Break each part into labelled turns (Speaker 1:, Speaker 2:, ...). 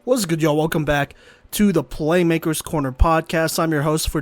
Speaker 1: What's good, y'all? Welcome back to the Playmakers Corner podcast. I'm your host for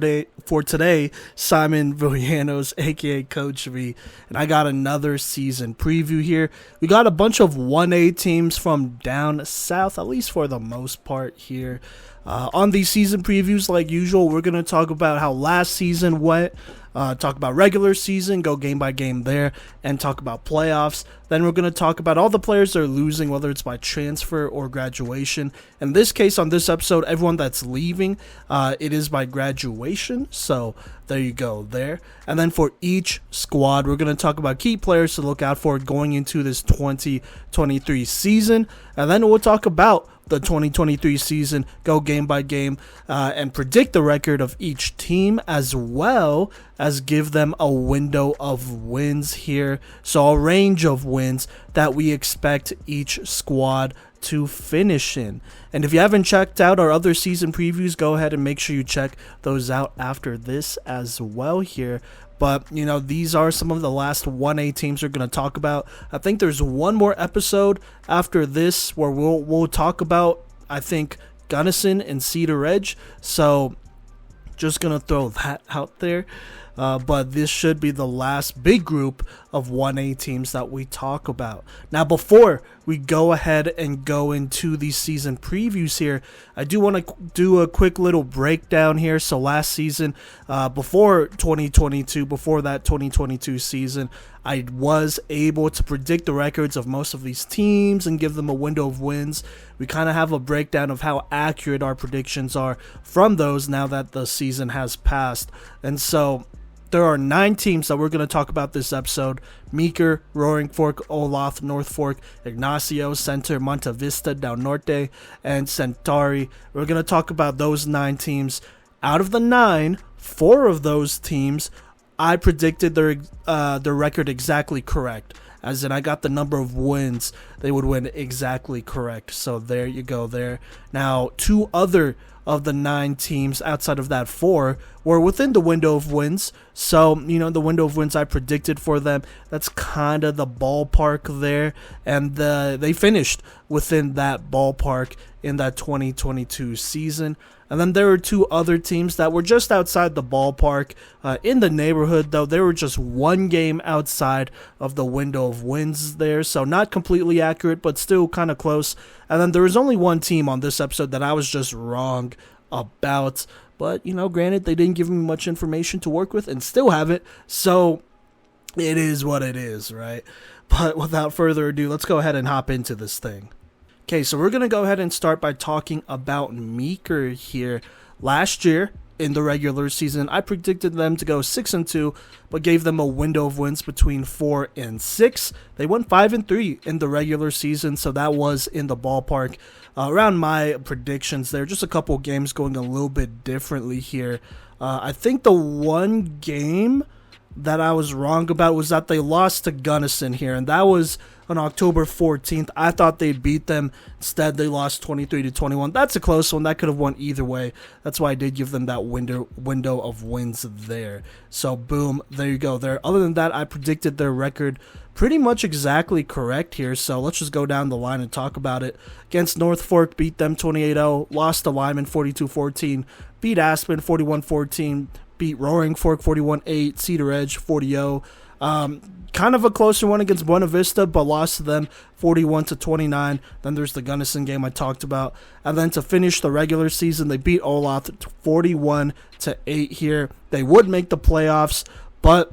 Speaker 1: today, Simon Villanoz, aka Coach V, and I got another season preview here. We got a bunch of 1A teams from down south, at least for the most part here. On these season previews, like usual, we're going to talk about how last season went, talk about regular season, go game by game there, and talk about playoffs. Then we're going to talk about all the players that are losing, whether it's by transfer or graduation. In this case, on this episode, everyone that's leaving, it is by graduation. So there you go there. And then for each squad, we're going to talk about key players to look out for going into this 2023 season. And then we'll talk about the 2023 season, go game by game, and predict the record of each team, as well as give them a window of wins here. So a range of wins that we expect each squad to finish in. And if you haven't checked out our other season previews, go ahead and make sure you check those out after this as well here. But, you know, these are some of the last 1A teams we're going to talk about. I think there's one more episode after this where we'll talk about, I think, Gunnison and Cedar Ridge. So just going to throw that out there. But this should be the last big group of 1A teams that we talk about. Now, before we go ahead and go into these season previews here, I do want to do a quick little breakdown here. So last season, before 2022, before that 2022 season, I was able to predict the records of most of these teams and give them a window of wins. We kind of have a breakdown of how accurate our predictions are from those now that the season has passed. And so there are 9 teams that we're going to talk about this episode: Meeker, Roaring Fork, Olathe, North Fork, Ignacio, Center, Monte Vista, down Norte, and Centauri. We're going to talk about those 9 teams. Out of the 9, 4 of those teams, I predicted their record exactly correct. As in, I got the number of wins they would win exactly correct. So there you go there. Now, 2 other of the 9 teams outside of that 4 were within the window of wins. So, you know, the window of wins I predicted for them, that's kind of the ballpark there. And they finished within that ballpark in that 2022 season. And then there were 2 other teams that were just outside the ballpark, in the neighborhood, though they were just 1 game outside of the window of wins there. So not completely accurate, but still kind of close. And then there was only 1 team on this episode that I was just wrong about. But, you know, granted, they didn't give me much information to work with and still have it. So it is what it is, right? But without further ado, let's go ahead and hop into this thing. Okay, so we're going to go ahead and start by talking about Meeker here. Last year, in the regular season, I predicted them to go 6-2, but gave them a window of wins between 4 and 6. They went 5-3 in the regular season, so that was in the ballpark. Around my predictions there, just a couple games going a little bit differently here. I think the one game that I was wrong about was that they lost to Gunnison here, and that was on October 14th. I thought they'd beat them. Instead, they lost 23-21. That's a close one. That could have won either way. That's why I did give them that window of wins there. So, boom, there you go there. Other than that, I predicted their record pretty much exactly correct here. So, let's just go down the line and talk about it. Against North Fork, beat them 28-0. Lost to Lyman 42-14. Beat Aspen 41-14. Beat Roaring Fork 41-8. Cedar Edge 40-0. Kind of a closer one against Monte Vista, but lost to them 41-29. Then there's the Gunnison game I talked about. And then to finish the regular season, they beat Olathe 41-8 here. They would make the playoffs, but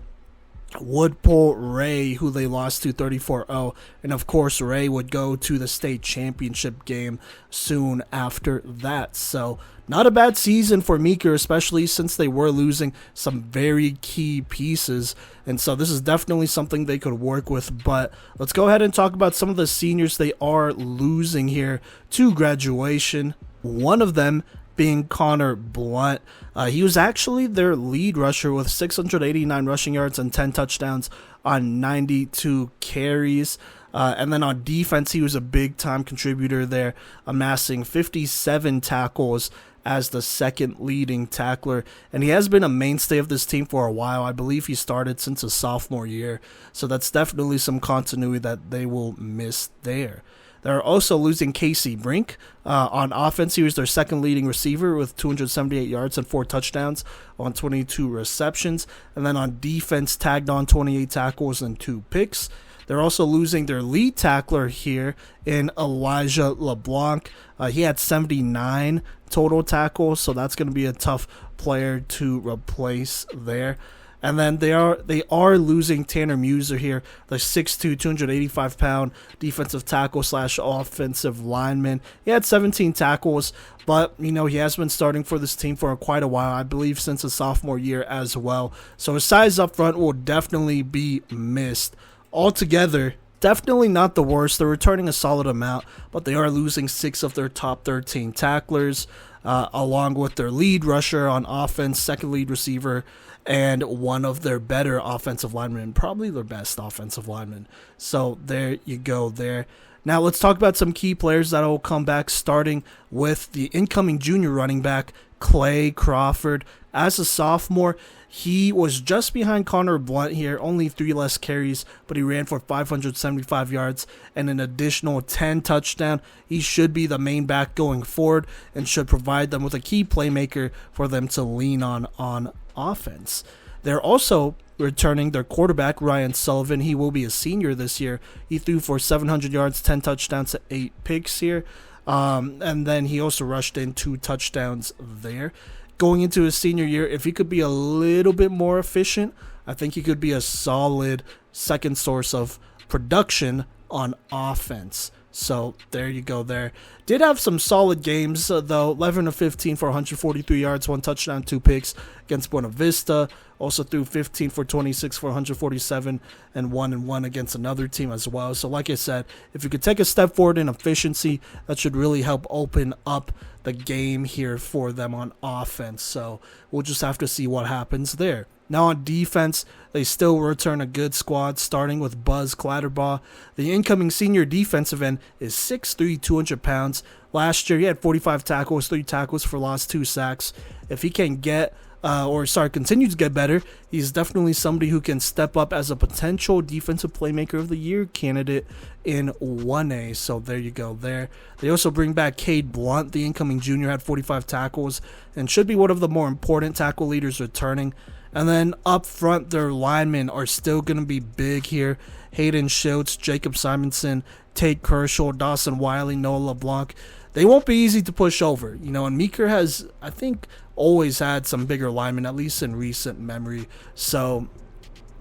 Speaker 1: would pull Ray, who they lost to 34-0. And of course, Ray would go to the state championship game soon after that. So not a bad season for Meeker, especially since they were losing some very key pieces. And so this is definitely something they could work with. But let's go ahead and talk about some of the seniors they are losing here to graduation. One of them being Connor Blunt. He was actually their lead rusher with 689 rushing yards and 10 touchdowns on 92 carries. And then on defense, he was a big-time contributor there, amassing 57 tackles as the second leading tackler. And he has been a mainstay of this team for a while. I believe he started since his sophomore year. So that's definitely some continuity that they will miss there. They're also losing Casey Brink. On offense, he was their second leading receiver with 278 yards and 4 touchdowns on 22 receptions. And then on defense, tagged on 28 tackles and 2 picks. They're also losing their lead tackler here in Elijah LeBlanc. He had 79 total tackles, so that's going to be a tough player to replace there. And then they are losing Tanner Muser here, the 6'2", 285-pound defensive tackle / offensive lineman. He had 17 tackles, but, he has been starting for this team for quite a while, I believe since his sophomore year as well. So his size up front will definitely be missed. Altogether, definitely not the worst. They're returning a solid amount, but they are losing 6 of their top 13 tacklers, along with their lead rusher on offense, second lead receiver, and one of their better offensive linemen, probably their best offensive lineman. So there you go there. Now let's talk about some key players that will come back, starting with the incoming junior running back, Clay Crawford. As a sophomore, he was just behind Connor Blunt here, only 3 less carries, but he ran for 575 yards and an additional 10 touchdowns. He should be the main back going forward and should provide them with a key playmaker for them to lean on offense. They're also returning their quarterback, Ryan Sullivan. He will be a senior this year. He threw for 700 yards, 10 touchdowns, 8 picks here. And then he also rushed in 2 touchdowns there. Going into his senior year, if he could be a little bit more efficient, I think he could be a solid second source of production on offense. So there you go there. Did have some solid games, though. 11 of 15 for 143 yards, 1 touchdown, 2 picks against Monte Vista. Also threw 15 for 26 for 147 and 1 against another team as well. So like I said, if you could take a step forward in efficiency, that should really help open up the game here for them on offense. So we'll just have to see what happens there. Now on defense, they still return a good squad, starting with Buzz Clatterbaugh. The incoming senior defensive end is 6'3", 200 pounds. Last year, he had 45 tackles, 3 tackles for loss, 2 sacks. If he can continue to get better, he's definitely somebody who can step up as a potential defensive playmaker of the year candidate in 1A. So there you go there. They also bring back Cade Blunt, the incoming junior, had 45 tackles and should be one of the more important tackle leaders returning. And then up front, their linemen are still going to be big here. Hayden Schultz, Jacob Simonson, Tate Kershaw, Dawson Wiley, Noah LeBlanc. They won't be easy to push over. And Meeker has, I think, always had some bigger linemen, at least in recent memory. So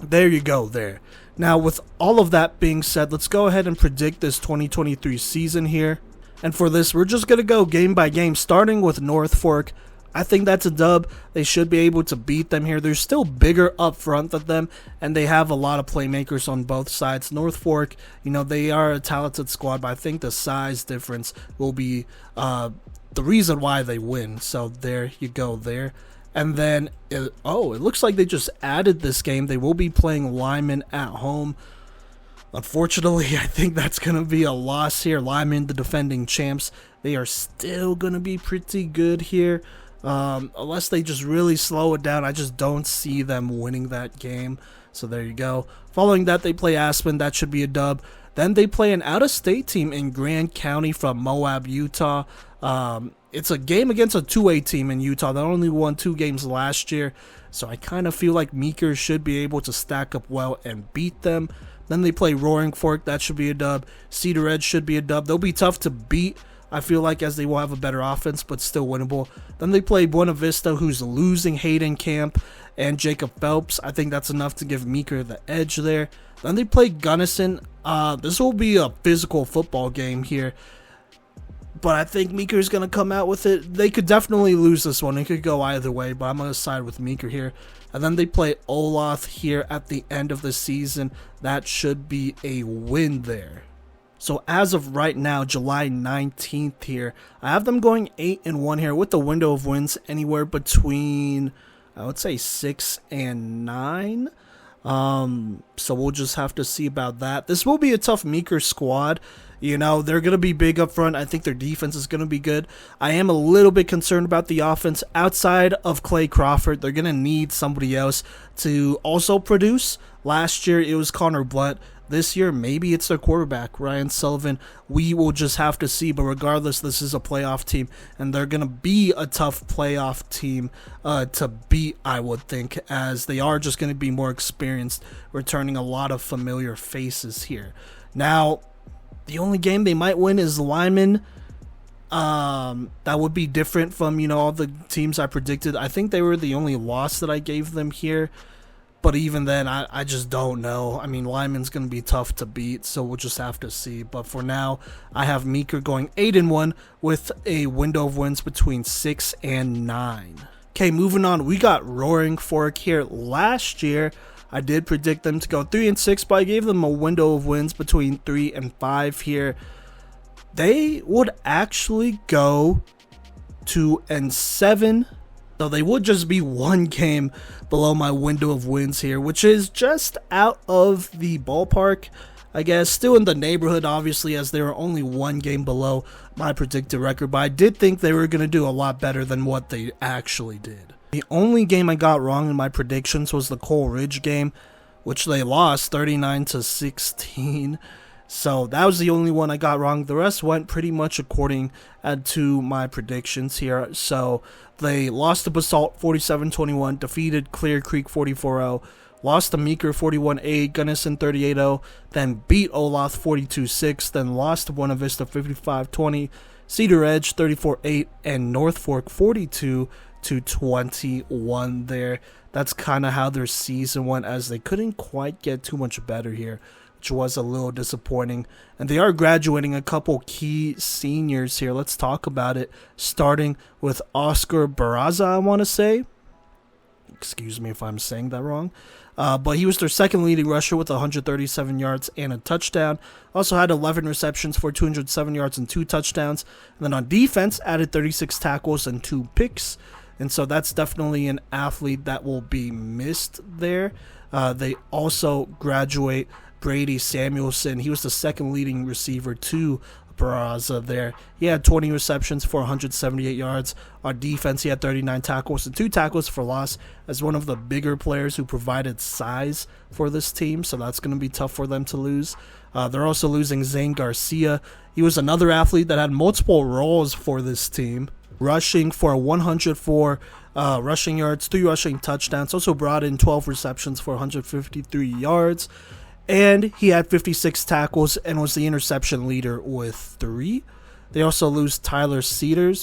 Speaker 1: there you go there. Now, with all of that being said, let's go ahead and predict this 2023 season here. And for this, we're just going to go game by game, starting with North Fork. I think that's a dub. They should be able to beat them here. They're still bigger up front than them, and they have a lot of playmakers on both sides. North Fork, they are a talented squad, but I think the size difference will be the reason why they win. So there you go there. And then, it looks like they just added this game. They will be playing Lyman at home. Unfortunately, I think that's going to be a loss here. Lyman, the defending champs, they are still going to be pretty good here. Unless they just really slow it down, I just don't see them winning that game. So there you go. Following that, they play Aspen. That should be a dub. Then they play an out-of-state team in Grand County from Moab, Utah. It's a game against a 2A team in Utah that only won 2 games last year. So I kind of feel like Meeker should be able to stack up well and beat them. Then they play Roaring Fork. That should be a dub. Cedar Edge should be a dub. They'll be tough to beat, I feel like, as they will have a better offense, but still winnable. Then they play Buena Vista, who's losing Hayden Camp and Jacob Phelps. I think that's enough to give Meeker the edge there. Then they play Gunnison. This will be a physical football game here, but I think Meeker's going to come out with it. They could definitely lose this one. It could go either way, but I'm going to side with Meeker here. And then they play Olathe here at the end of the season. That should be a win there. So as of right now, July 19th here, I have them going 8-1 here with the window of wins anywhere between, I would say, 6 and 9. So we'll just have to see about that. This will be a tough Meeker squad. They're going to be big up front. I think their defense is going to be good. I am a little bit concerned about the offense. Outside of Clay Crawford, they're going to need somebody else to also produce. Last year, it was Connor Blunt. this year. Maybe it's their quarterback, Ryan Sullivan. We will just have to see. But regardless, this is a playoff team, and they're going to be a tough playoff team to beat, I would think, as they are just going to be more experienced, returning a lot of familiar faces here. Now, the only game they might win is Lyman. That would be different from, all the teams I predicted. I think they were the only loss that I gave them here. But even then, I just don't know. I mean, Lyman's going to be tough to beat, so we'll just have to see. But for now, I have Meeker going 8-1 with a window of wins between 6 and 9. Okay, moving on. We got Roaring Fork here. Last year, I did predict them to go 3-6, but I gave them a window of wins between 3 and 5 here. They would actually go 2-7. So they would just be one game below my window of wins here, which is just out of the ballpark, I guess. Still in the neighborhood, obviously, as they were only one game below my predicted record. But I did think they were going to do a lot better than what they actually did. The only game I got wrong in my predictions was the Coal Ridge game, which they lost 39-16. So that was the only one I got wrong. The rest went pretty much according to my predictions here. So they lost to Basalt 47-21, defeated Clear Creek 44-0, lost to Meeker 41-8, Gunnison 38-0, then beat Olathe 42-6, then lost to Monte Vista 55-20, Cedar Edge 34-8, and North Fork 42-21 there. That's kind of how their season went, as they couldn't quite get too much better here, which was a little disappointing. And they are graduating a couple key seniors here. Let's talk about it, starting with Oscar Barraza, I want to say. Excuse me if I'm saying that wrong. But he was their second leading rusher with 137 yards and a touchdown. Also had 11 receptions for 207 yards and 2 touchdowns. And then on defense, added 36 tackles and 2 picks. And so that's definitely an athlete that will be missed there. They also graduate Brady Samuelson. He was the second leading receiver to Barraza there. He had 20 receptions for 178 yards. On defense, he had 39 tackles and 2 tackles for loss, as one of the bigger players who provided size for this team, so that's going to be tough for them to lose. They're also losing Zane Garcia. He was another athlete that had multiple roles for this team, rushing for 104 rushing yards, 3 rushing touchdowns. Also brought in 12 receptions for 153 yards. And he had 56 tackles and was the interception leader with 3. They also lose Tyler Siders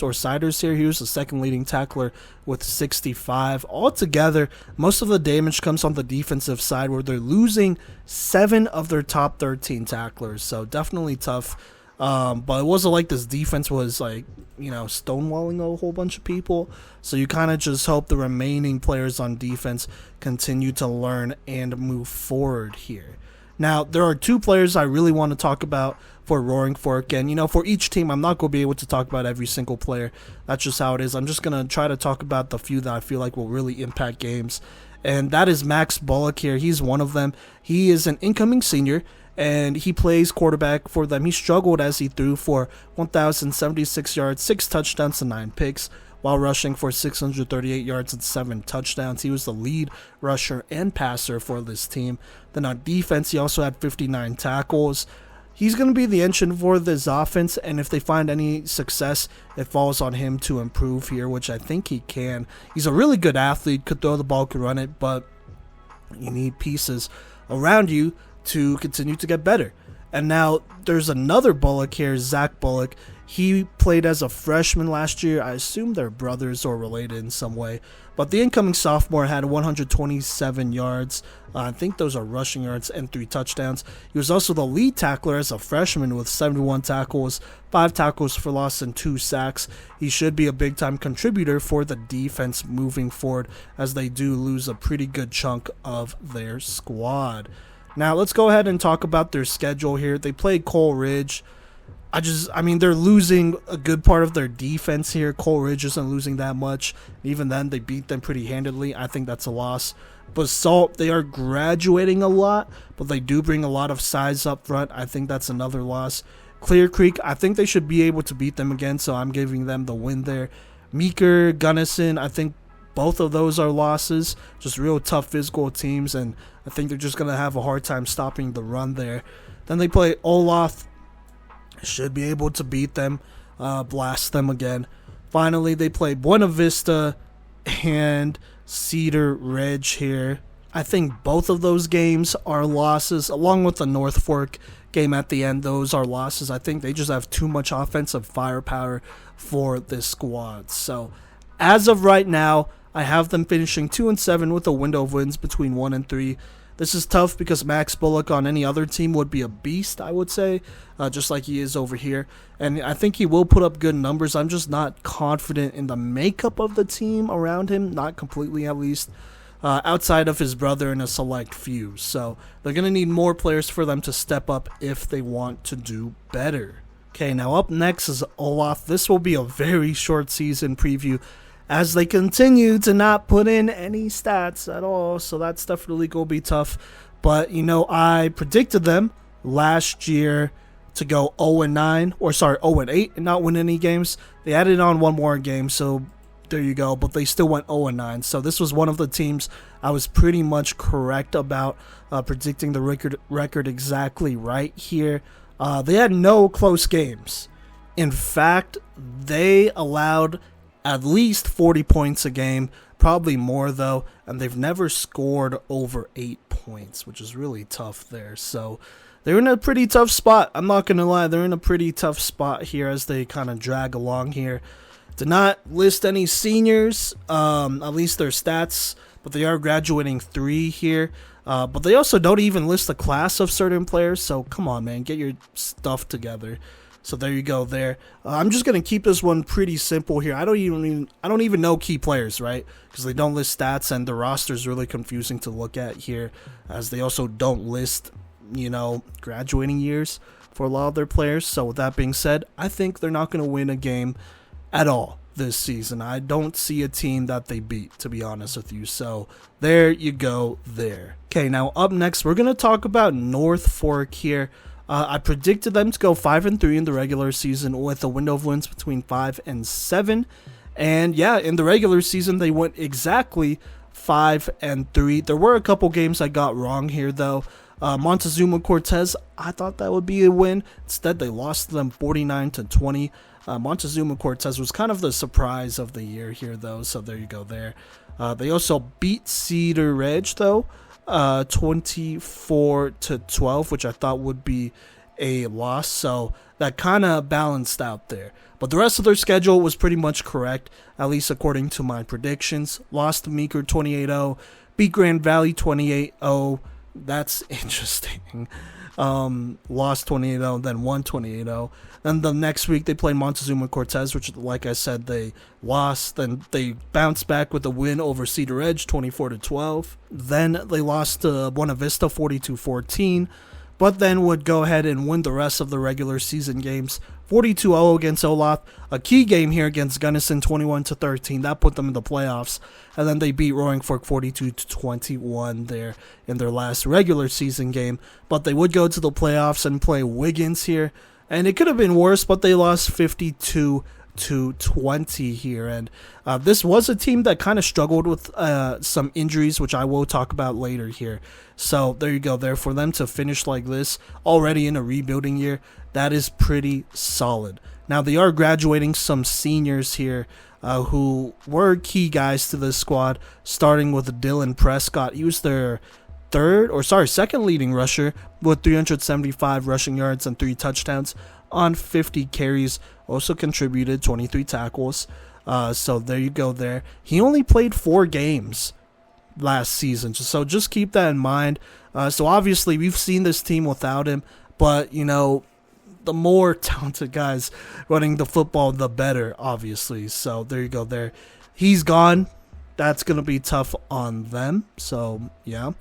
Speaker 1: here. He was the second leading tackler with 65. Altogether, most of the damage comes on the defensive side, where they're losing 7 of their top 13 tacklers. So definitely tough. But it wasn't like this defense was stonewalling a whole bunch of people. So you kind of just hope the remaining players on defense continue to learn and move forward here. Now, there are 2 players I really want to talk about for Roaring Fork. And, for each team, I'm not going to be able to talk about every single player. That's just how it is. I'm just going to try to talk about the few that I feel like will really impact games. And that is Max Bullock here. He's one of them. He is an incoming senior, and he plays quarterback for them. He struggled as he threw for 1,076 yards, 6 touchdowns, and 9 picks, while rushing for 638 yards and 7 touchdowns. He was the lead rusher and passer for this team. Then on defense, he also had 59 tackles. He's going to be the engine for this offense, and if they find any success, it falls on him to improve here, which I think he can. He's a really good athlete, could throw the ball, could run it, but you need pieces around you to continue to get better. And now there's another Bullock here, Zach Bullock. He played as a freshman last year. I assume they're brothers or related in some way. But the incoming sophomore had 127 yards. I think those are rushing yards and 3 touchdowns. He was also the lead tackler as a freshman with 71 tackles, 5 tackles for loss, and 2 sacks. He should be a big-time contributor for the defense moving forward, as they do lose a pretty good chunk of their squad. Now, let's go ahead and talk about their schedule here. They played Coal Ridge. They're losing a good part of their defense here. Coal Ridge isn't losing that much. Even then, they beat them pretty handedly. I think that's a loss. Basalt, they are graduating a lot, but they do bring a lot of size up front. I think that's another loss. Clear Creek, I think they should be able to beat them again, so I'm giving them the win there. Meeker, Gunnison, I think both of those are losses, just real tough physical teams, and I think they're just going to have a hard time stopping the run there. Then they play Olathe, should be able to beat them, blast them again. Finally, they play Monte Vista and Cedar Ridge here. I think both of those games are losses, along with the North Fork game at the end. Those are losses. I think they just have too much offensive firepower for this squad. So, as of right now, I have them finishing 2-7 with a window of wins between 1 and 3. This is tough because Max Bullock on any other team would be a beast, I would say, just like he is over here. And I think he will put up good numbers. I'm just not confident in the makeup of the team around him, not completely at least, outside of his brother and a select few. So they're going to need more players for them to step up if they want to do better. Okay, now up next is Olathe. This will be a very short season preview, as they continue to not put in any stats at all, so that's definitely going to be tough. But, I predicted them last year to go 0-8 and not win any games. They added on one more game, so there you go, but they still went 0-9. So this was one of the teams I was pretty much correct about, predicting the record exactly right here. They had no close games. In fact, they allowed at least 40 points a game, probably more though, and they've never scored over 8 points, which is really tough there. So they're in a pretty tough spot. I'm not going to lie, they're in a pretty tough spot here as they kind of drag along here. Did not list any seniors, at least their stats, but they are graduating 3 here. But they also don't even list the class of certain players, so come on, man, get your stuff together. So there you go there. I'm just going to keep this one pretty simple here. I don't even know key players, right? Because they don't list stats, and the roster is really confusing to look at here, as they also don't list, graduating years for a lot of their players. So with that being said, I think they're not going to win a game at all this season. I don't see a team that they beat, to be honest with you. So there you go there. Okay, now up next, we're going to talk about North Fork here. I predicted them to go 5-3 in the regular season with a window of wins between 5 and 7. And yeah, in the regular season, they went exactly 5-3. There were a couple games I got wrong here, though. Montezuma Cortez, I thought that would be a win. Instead, they lost to them 49-20. Montezuma Cortez was kind of the surprise of the year here, though. So there you go there. They also beat Cedar Ridge, though. 24-12, which I thought would be a loss, so that kind of balanced out there. But the rest of their schedule was pretty much correct, at least according to my predictions. Lost to Meeker 28-0, beat Grand Valley 28-0. That's interesting. Lost 28-0, then won 28-0. Then the next week they played Montezuma Cortez, which, like I said, they lost. Then they bounced back with a win over Cedar Ridge, 24-12. Then they lost to Monte Vista, 42-14. But then would go ahead and win the rest of the regular season games, 42-0 against Olathe. A key game here against Gunnison, 21-13. That put them in the playoffs. And then they beat Roaring Fork 42-21 there in their last regular season game. But they would go to the playoffs and play Wiggins here. And it could have been worse, but they lost 52-20 here. And this was a team that kind of struggled with some injuries, which I will talk about later here. So there you go there. For them to finish like this already in a rebuilding year, that is pretty solid. Now, they are graduating some seniors here who were key guys to this squad, starting with Dylan Prescott. He was their second leading rusher with 375 rushing yards and 3 touchdowns on 50 carries. Also contributed 23 tackles. So there you go there. He only played 4 games last season, so just keep that in mind. So obviously we've seen this team without him, but the more talented guys running the football, the better, obviously. So there you go there. He's gone. That's going to be tough on them. So yeah.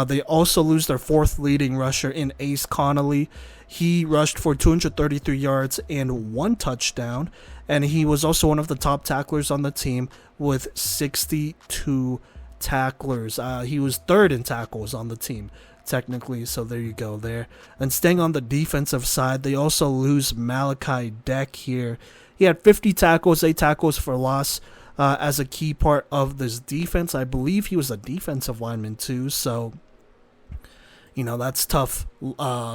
Speaker 1: They also lose their 4th leading rusher in Ace Connolly. He rushed for 233 yards and 1 touchdown, and he was also one of the top tacklers on the team with 62 tacklers. He was 3rd in tackles on the team, technically, so there you go there. And staying on the defensive side, they also lose Malachi Deck here. He had 50 tackles, 8 tackles for loss. as a key part of this defense. I believe he was a defensive lineman too, so that's tough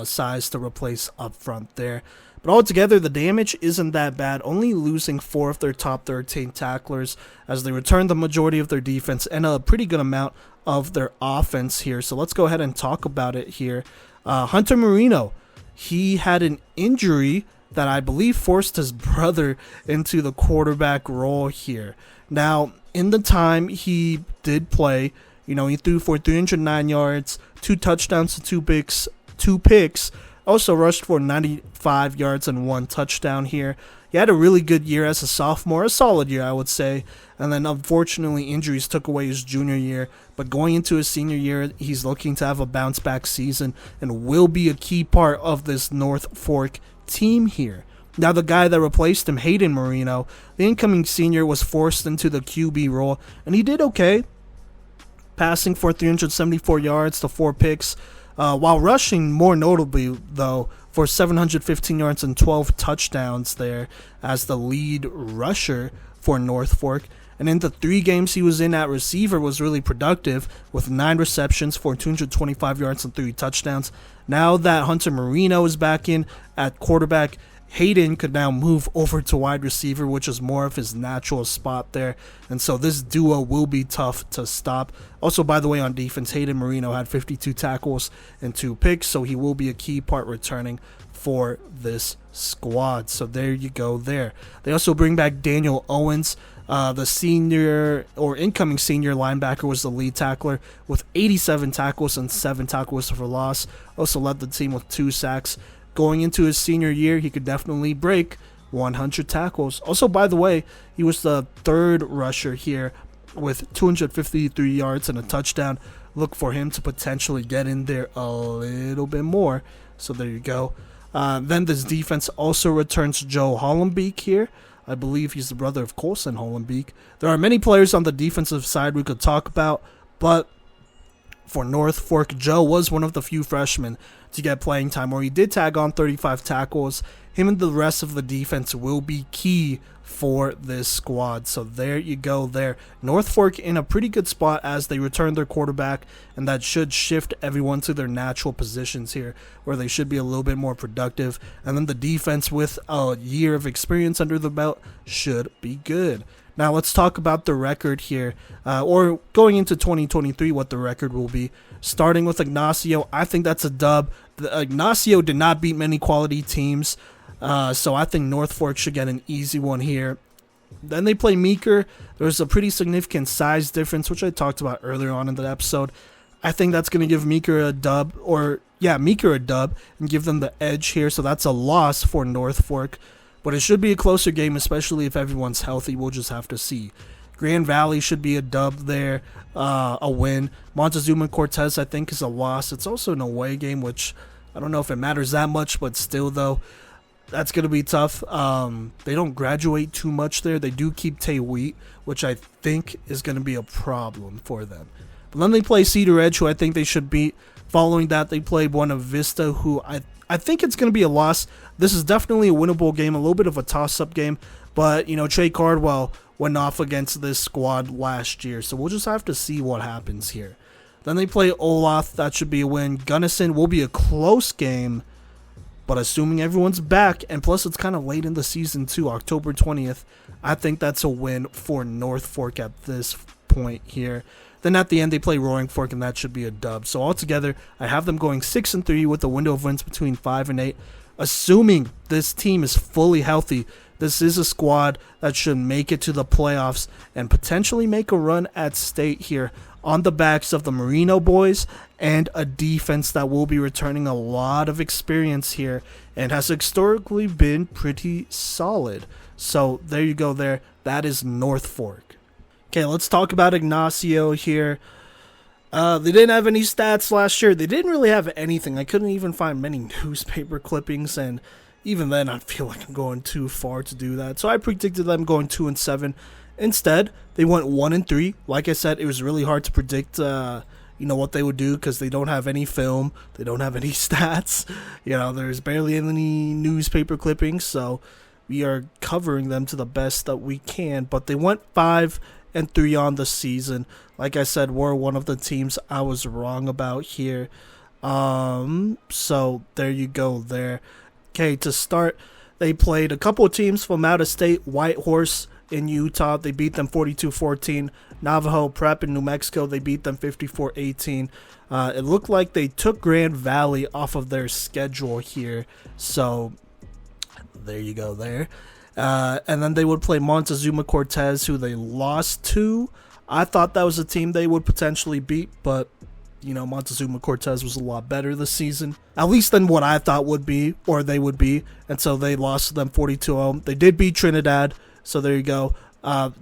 Speaker 1: size to replace up front there. But altogether, the damage isn't that bad, only losing 4 of their top 13 tacklers as they return the majority of their defense and a pretty good amount of their offense here. So let's go ahead and talk about it here. Hunter Marino, he had an injury that I believe forced his brother into the quarterback role here. Now, in the time he did play, he threw for 309 yards, 2 touchdowns to 2 picks, also rushed for 95 yards and 1 touchdown here. He had a really good year as a sophomore, a solid year, I would say. And then, unfortunately, injuries took away his junior year. But going into his senior year, he's looking to have a bounce-back season and will be a key part of this North Fork team here. Now, the guy that replaced him, Hayden Marino, the incoming senior, was forced into the QB role, and he did okay, passing for 374 yards to 4 picks, while rushing more notably, though, for 715 yards and 12 touchdowns there as the lead rusher for North Fork. And in the 3 games he was in at receiver was really productive with 9 receptions for 225 yards and 3 touchdowns. Now that Hunter Marino is back in at quarterback, Hayden could now move over to wide receiver, which is more of his natural spot there. And so this duo will be tough to stop. Also, by the way, on defense, Hayden Marino had 52 tackles and 2 picks, so he will be a key part returning for this squad. So there you go there. They also bring back Daniel Owens. The senior or incoming senior linebacker was the lead tackler with 87 tackles and 7 tackles for loss. Also led the team with 2 sacks. Going into his senior year, he could definitely break 100 tackles. Also, by the way, he was the 3rd rusher here with 253 yards and a touchdown. Look for him to potentially get in there a little bit more. So there you go. Then this defense also returns Joe Hollenbeek here. I believe he's the brother of Colson Hollenbeek. There are many players on the defensive side we could talk about, but for North Fork, Joe was one of the few freshmen to get playing time, where he did tag on 35 tackles. Him and the rest of the defense will be key for this squad. So there you go there. North Fork in a pretty good spot as they return their quarterback, and that should shift everyone to their natural positions here, where they should be a little bit more productive. And then the defense, with a year of experience under the belt, should be good. Now let's talk about the record here, or going into 2023, what the record will be. Starting with Ignacio, I think that's a dub. Ignacio did not beat many quality teams, so I think North Fork should get an easy one here. Then they play Meeker. There's a pretty significant size difference, which I talked about earlier on in the episode. I think that's going to give Meeker a dub, and give them the edge here, so that's a loss for North Fork. But it should be a closer game, especially if everyone's healthy. We'll just have to see. Grand Valley should be a dub there, a win. Montezuma Cortez, I think, is a loss. It's also an away game, which I don't know if it matters that much, but still, though, that's going to be tough. They don't graduate too much there. They do keep Tay Wheat, which I think is going to be a problem for them. But then they play Cedar Edge, who I think they should beat. Following that, they play Monte Vista, who I think it's going to be a loss. This is definitely a winnable game, a little bit of a toss-up game. But, Trey Cardwell went off against this squad last year, so we'll just have to see what happens here. Then they play Olathe. That should be a win. Gunnison will be a close game, but assuming everyone's back, and plus it's kind of late in the season too, October 20th, I think that's a win for North Fork at this point here. Then at the end, they play Roaring Fork, and that should be a dub. So altogether, I have them going 6-3 with a window of wins between 5 and 8. Assuming this team is fully healthy, this is a squad that should make it to the playoffs and potentially make a run at state here on the backs of the Marino boys and a defense that will be returning a lot of experience here and has historically been pretty solid. So there you go there. That is North Fork. Okay, let's talk about Ignacio here. They didn't have any stats last year. They didn't really have anything. I couldn't even find many newspaper clippings, and even then I feel like I'm going too far to do that. So I predicted them going 2-7. Instead, they went 1-3. Like I said, it was really hard to predict what they would do because they don't have any film. They don't have any stats. There's barely any newspaper clippings. So we are covering them to the best that we can. But they went 5-3 on the season. Like I said, we're one of the teams I was wrong about here. So there you go there. Okay, to start, they played a couple of teams from out of state. Whitehorse in Utah, they beat them 42-14. Navajo Prep in New Mexico, they beat them 54-18. It looked like they took Grand Valley off of their schedule here. So there you go there. And then they would play Montezuma Cortez, who they lost to. I thought that was a team they would potentially beat, but Montezuma Cortez was a lot better this season, at least than what I thought would be, or they would be, and so they lost to them 42-0. They did beat Trinidad, so there you go.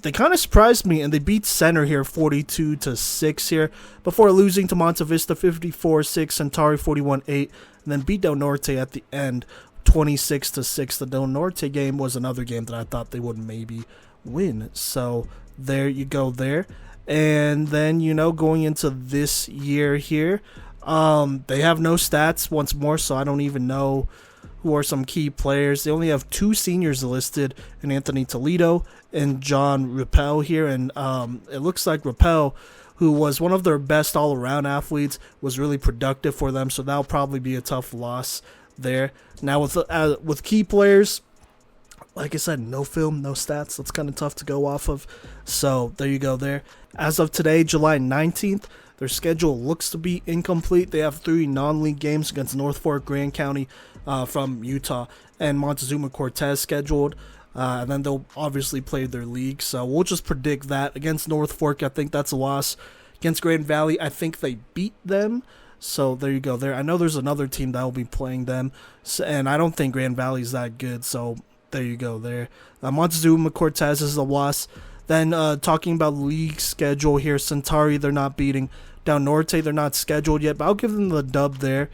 Speaker 1: They kind of surprised me, and they beat Center here 42-6 here, before losing to Monte Vista 54-6, Centauri 41-8, and then beat Del Norte at the end 26-6. The Del Norte game was another game that I thought they would maybe win, so there you go there. And then, going into this year here, they have no stats once more, so I don't even know who are some key players. They only have 2 seniors listed, in Anthony Toledo and John Rappel here. And it looks like Rappel, who was one of their best all-around athletes, was really productive for them, so that'll probably be a tough loss there. Now, with key players, like I said, no film, no stats. That's kind of tough to go off of. So there you go there. As of today, July 19th, their schedule looks to be incomplete. They have 3 non-league games against North Fork, Grand County from Utah, and Montezuma Cortez scheduled. And then they'll obviously play their league. So we'll just predict that. Against North Fork, I think that's a loss. Against Grand Valley, I think they beat them. So there you go there. I know there's another team that will be playing them, and I don't think Grand Valley's that good. So there you go there. Montezuma Cortez is a loss. Then talking about league schedule here, Centauri, they're not beating. Del Norte, they're not scheduled yet, but I'll give them the dub there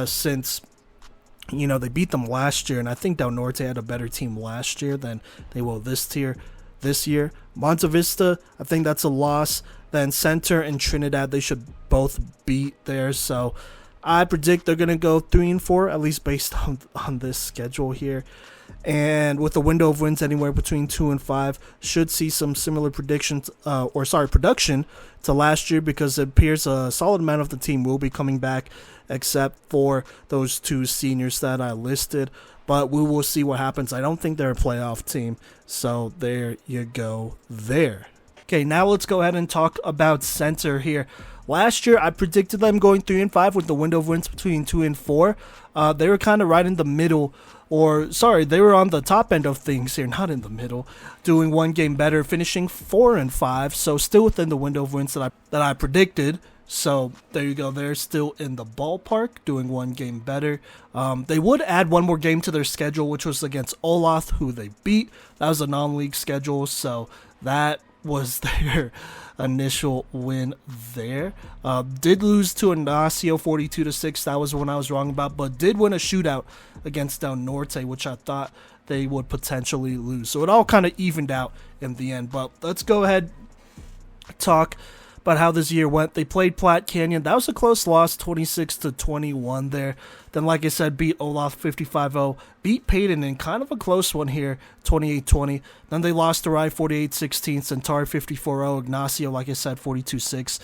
Speaker 1: since, they beat them last year, and I think Del Norte had a better team last year than they will this year. Monte Vista, I think that's a loss. Then Center and Trinidad, they should both beat there, so I predict they're going to go 3-4, at least based on this schedule here. And with a window of wins anywhere between 2 and 5, should see some similar production to last year, because it appears a solid amount of the team will be coming back, except for those 2 seniors that I listed. But we will see what happens. I don't think they're a playoff team, so there you go there. Okay, now let's go ahead and talk about Center here. Last year, I predicted them going 3-5 with the window of wins between 2 and 4. They were kind of right in the middle. They were on the top end of things here, not in the middle, doing 1 game better, finishing 4-5, so still within the window of wins that I predicted. So there you go, they're still in the ballpark, doing 1 game better. They would add 1 more game to their schedule, which was against Olathe, who they beat. That was a non-league schedule, so that was their initial win there. Did lose to Ignacio 42-6. That was one I was wrong about, but did win a shootout against Del Norte, which I thought they would potentially lose. So it all kind of evened out in the end. But let's go ahead and talk about how this year went. They played Platte Canyon. That was a close loss, 26-21 there. Then, like I said, beat Olathe 55-0. Beat Payton in kind of a close one here, 28-20. Then they lost to Rye 48-16. Centauri 54-0. Ignacio, like I said, 42-6.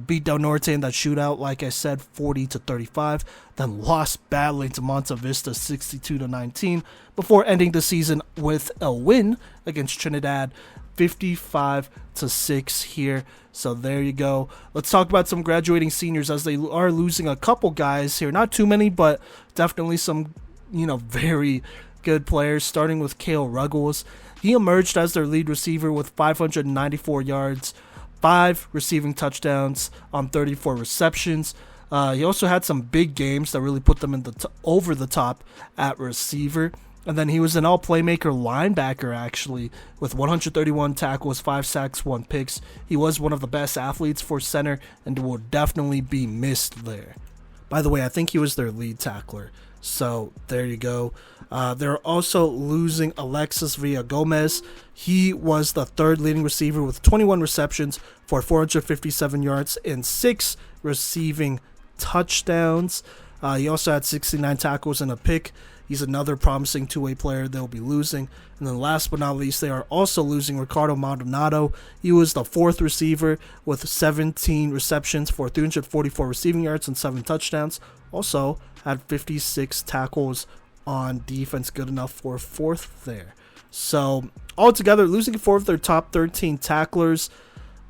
Speaker 1: Beat Del Norte in that shootout, like I said, 40-35. Then lost badly to Monte Vista 62-19 before ending the season with a win against Trinidad 55-6 here. So there you go. Let's talk about some graduating seniors, as they are losing a couple guys here. Not too many, but definitely some, very good players, starting with Cale Ruggles. He emerged as their lead receiver with 594 yards, 5 receiving touchdowns on 34 receptions. He also had some big games that really put them in over the top at receiver. And then he was an all-Playmaker linebacker, actually, with 131 tackles, 5 sacks, 1 picks. He was one of the best athletes for Center and will definitely be missed there. By the way, I think he was their lead tackler. So there you go. They're also losing Alexis Villagomez. He was the 3rd leading receiver with 21 receptions for 457 yards and 6 receiving touchdowns. He also had 69 tackles and a pick. He's another promising two-way player they'll be losing. And then last but not least, they are also losing Ricardo Maldonado. He was the fourth receiver with 17 receptions for 344 receiving yards and 7 touchdowns. Also had 56 tackles on defense, good enough for fourth there. So altogether, losing 4 of their top 13 tacklers,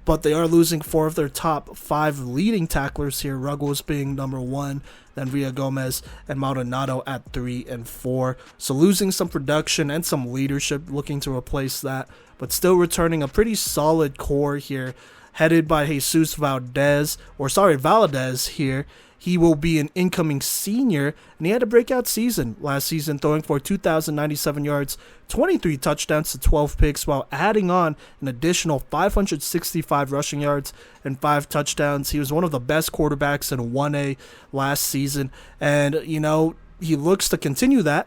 Speaker 1: but they are losing 4 of their top 5 leading tacklers here, Ruggles being number 1, then Villagomez and Maldonado at 3 and 4. So losing some production and some leadership, looking to replace that, but still returning a pretty solid core here, headed by Jesus Valadez here. He will be an incoming senior, and he had a breakout season last season, throwing for 2,097 yards, 23 touchdowns to 12 picks, while adding on an additional 565 rushing yards and 5 touchdowns. He was one of the best quarterbacks in 1A last season, and, he looks to continue that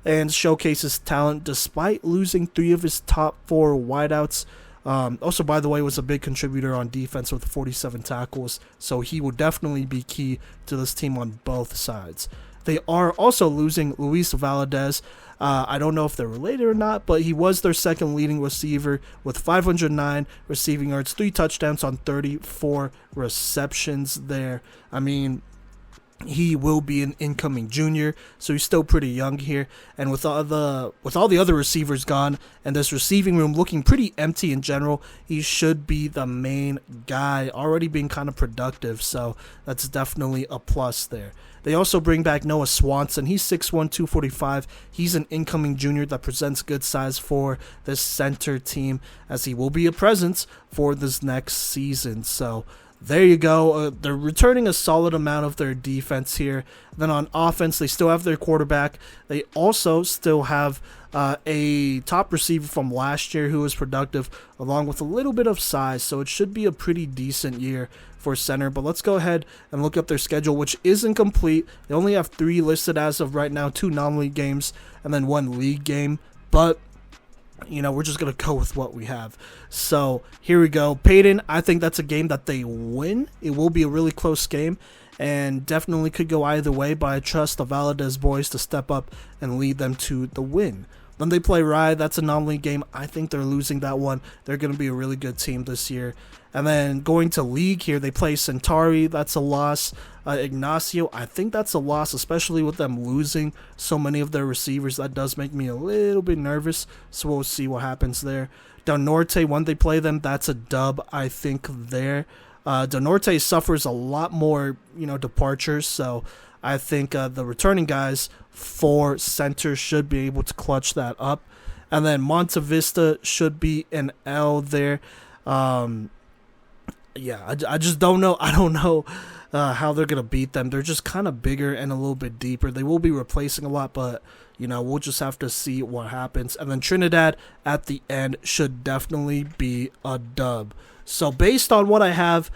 Speaker 1: and showcase his talent despite losing 3 of his top 4 wideouts. Also, by the way, was a big contributor on defense with 47 tackles, so he will definitely be key to this team on both sides. They are also losing Luis Valadez. I don't know if they're related or not, but he was their second leading receiver with 509 receiving yards, 3 touchdowns on 34 receptions there. I mean, he will be an incoming junior, so he's still pretty young here. And with all the other receivers gone and this receiving room looking pretty empty in general, he should be the main guy, already being kind of productive, so that's definitely a plus there. They also bring back Noah Swanson. He's 6'1", 245. He's an incoming junior that presents good size for this center team, as he will be a presence for this next season. So there you go. They're returning a solid amount of their defense here. Then on offense, they still have their quarterback. They also still have a top receiver from last year who was productive, along with a little bit of size. So it should be a pretty decent year for center. But let's go ahead and look up their schedule, which isn't complete. They only have 3 listed as of right now, 2 non-league games and then 1 league game. But we're just going to go with what we have. So here we go. Payton, I think that's a game that they win. It will be a really close game and definitely could go either way, but I trust the Valadez boys to step up and lead them to the win. Then they play Rye. That's a non-league game. I think they're losing that one. They're going to be a really good team this year. And then going to league here, they play Centauri. That's a loss. Ignacio, I think that's a loss, especially with them losing so many of their receivers. That does make me a little bit nervous, so we'll see what happens there. Del Norte, when they play them, that's a dub, I think, there. Del Norte suffers a lot more, departures, so I think the returning guys for center should be able to clutch that up. And then Monte Vista should be an L there. I just don't know. I don't know how they're going to beat them. They're just kind of bigger and a little bit deeper. They will be replacing a lot, but, we'll just have to see what happens. And then Trinidad at the end should definitely be a dub. So based on what I have